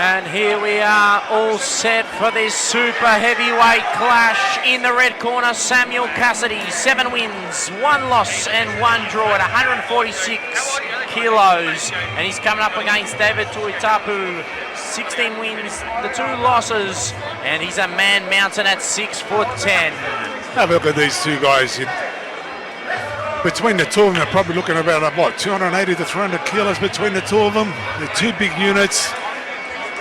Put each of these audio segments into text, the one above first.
And here we are, all set for this super heavyweight clash. In the red corner, Samuel Cassidy, 7 wins, 1 loss and 1 draw at 146 kilos. And he's coming up against David Tuitupou, 16 wins, the 2 losses, and he's a man mountain at 6'10". Have a look at these two guys. Between the two of them, they're probably looking about, what, 280 to 300 kilos between the two of them. They're 2 big units.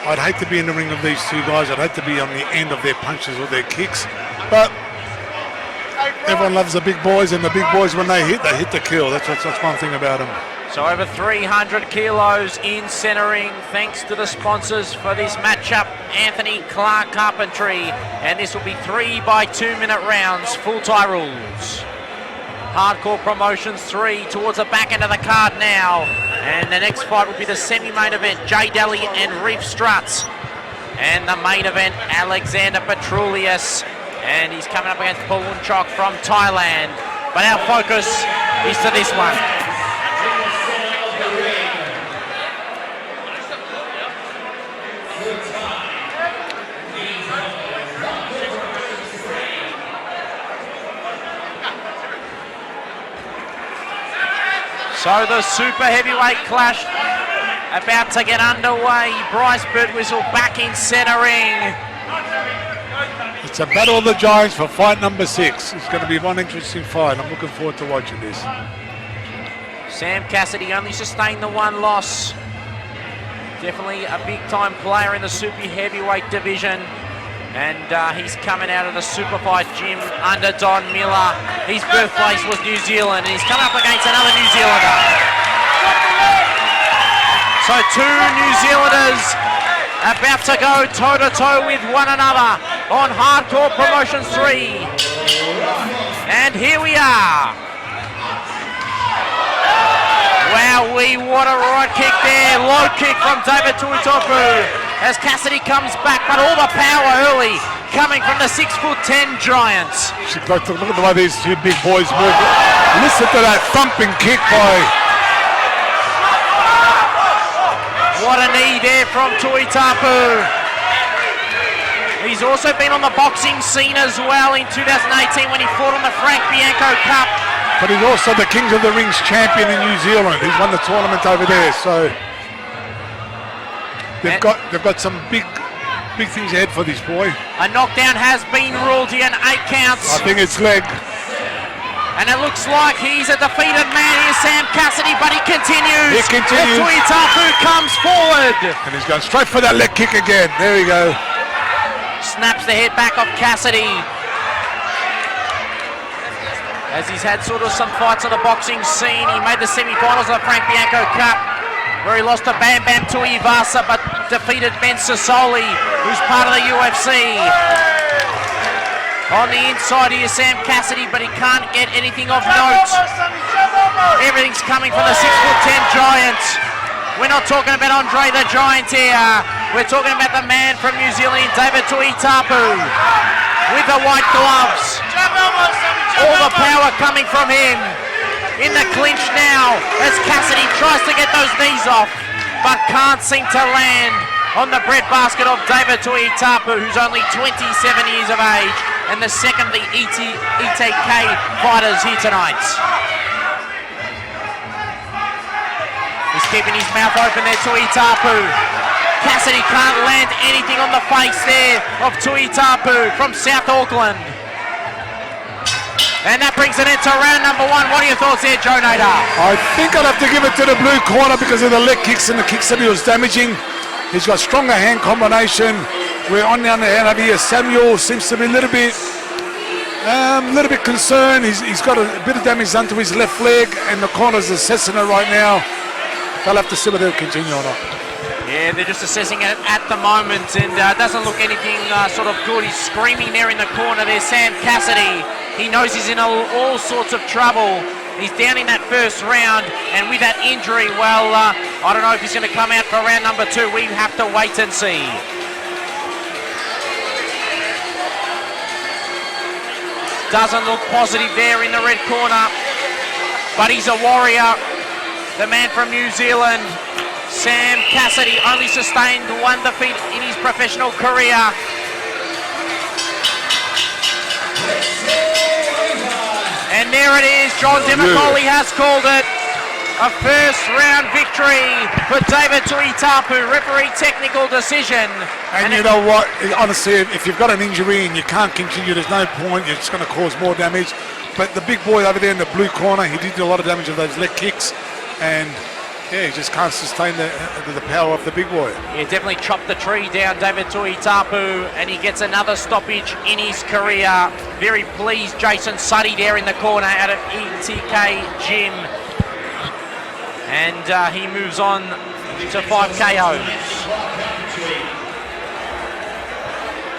I'd hate to be in the ring of these two guys. I'd hate to be on the end of their punches or their kicks. But everyone loves the big boys, and the big boys, when they hit to kill. That's one thing about them. So over 300 kilos in centering, thanks to the sponsors for this matchup, Anthony Clark Carpentry. And this will be 3 by 2-minute rounds, full tie rules. Hardcore Promotions 3 towards the back end of the card now. And the next fight will be the semi-main event, Jay Daly and Reef Struts. And the main event, Alexander Petroulius. And he's coming up against Pawunchok from Thailand. But our focus is to this one. So the super heavyweight clash about to get underway. Bryce Birdwhistle back in centering. It's a battle of the giants for fight number 6. It's going to be one interesting fight. I'm looking forward to watching this. Sam Cassidy only sustained the 1 loss. Definitely a big time player in the super heavyweight division. And he's coming out of the Supafight gym under Don Miller. His birthplace was New Zealand, and he's coming up against another New Zealander. So 2 New Zealanders about to go toe-to-toe with one another on Hardcore Promotions 3. And here we are. Wowee, what a right kick there. Low kick from David Tuitupou as Cassidy comes back, but all the power early coming from the 6'10" giants. Look at the way these 2 big boys move. Listen to that thumping kick by... What a knee there from Tuitupou. He's also been on the boxing scene as well in 2018 when he fought on the Frank Bianco Cup. But he's also the Kings of the Rings champion in New Zealand. He's won the tournament over there, so they've got some big things ahead for this boy. A knockdown has been ruled here in 8 counts. I think it's leg. And it looks like he's a defeated man here, Sam Cassidy, but he continues. He continues. Tuitupou comes forward. And he's going straight for that leg kick again. There we go. Snaps the head back of Cassidy. As he's had sort of some fights on the boxing scene. He made the semi-finals of the Frank Bianco Cup, where he lost to Bam Bam Tuivasa, but defeated Ben Sassoli, who's part of the UFC. On the inside here, Sam Cassidy, but he can't get anything of note. Everything's coming from the 6'10" giant. We're not talking about Andre the Giant here. We're talking about the man from New Zealand, David Tuitupou, with the white gloves. All the power coming from him. In the clinch now as Cassidy tries to get those knees off, but can't seem to land on the breadbasket of David Tuitupou, who's only 27 years of age and the second of the ETK fighters here tonight. He's keeping his mouth open there, Tuitupou. Cassidy can't land anything on the face there of Tuitupou from South Auckland. And that brings it into round number 1. What are your thoughts there, Joe Nader? I think I'd have to give it to the blue corner because of the leg kicks and the kicks that he was damaging. He's got stronger hand combination. We're on the other hand over here. Samuel seems to be a little bit concerned. He's got a bit of damage done to his left leg, and the corner's assessing it right now. They'll have to see whether they'll continue or not. Yeah, they're just assessing it at the moment, and doesn't look anything sort of good. He's screaming there in the corner there, Sam Cassidy. He knows he's in all sorts of trouble. He's down in that first round, and with that injury, well, I don't know if he's going to come out for round number 2. We have to wait and see. Doesn't look positive there in the red corner, but he's a warrior. The man from New Zealand, Sam Cassidy only sustained one defeat in his professional career. And there it is, John Demicoli has called it. A first round victory for David Tuitupou, referee technical decision. And you know what, honestly, if you've got an injury and you can't continue, there's no point, you're just going to cause more damage. But the big boy over there in the blue corner, he did a lot of damage with those leg kicks, and yeah, he just can't sustain the power of the big boy. Yeah, definitely chopped the tree down, David Tuitupou, and he gets another stoppage in his career. Very pleased, Jason Suddy there in the corner out of ETK Gym. And he moves on to 5 KOs.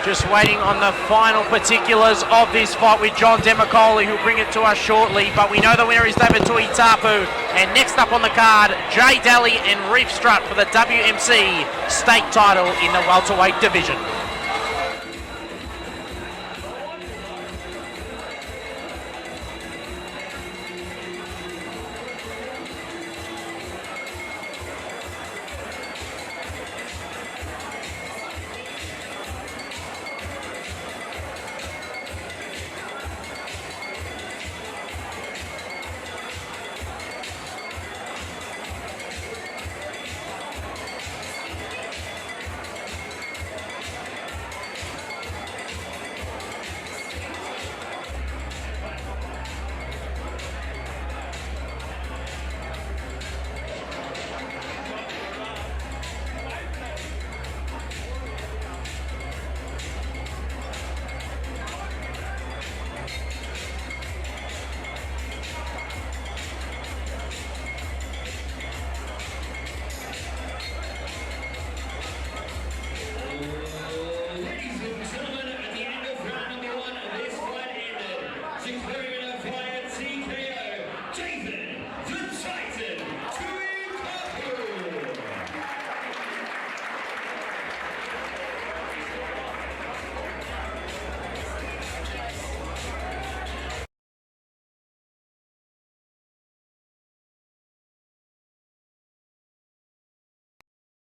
Just waiting on the final particulars of this fight with John Demicoli, who'll bring it to us shortly. But we know the winner is David Tuitupou. And next up on the card, Jay Daly and Reef Strut for the WMC state title in the welterweight division.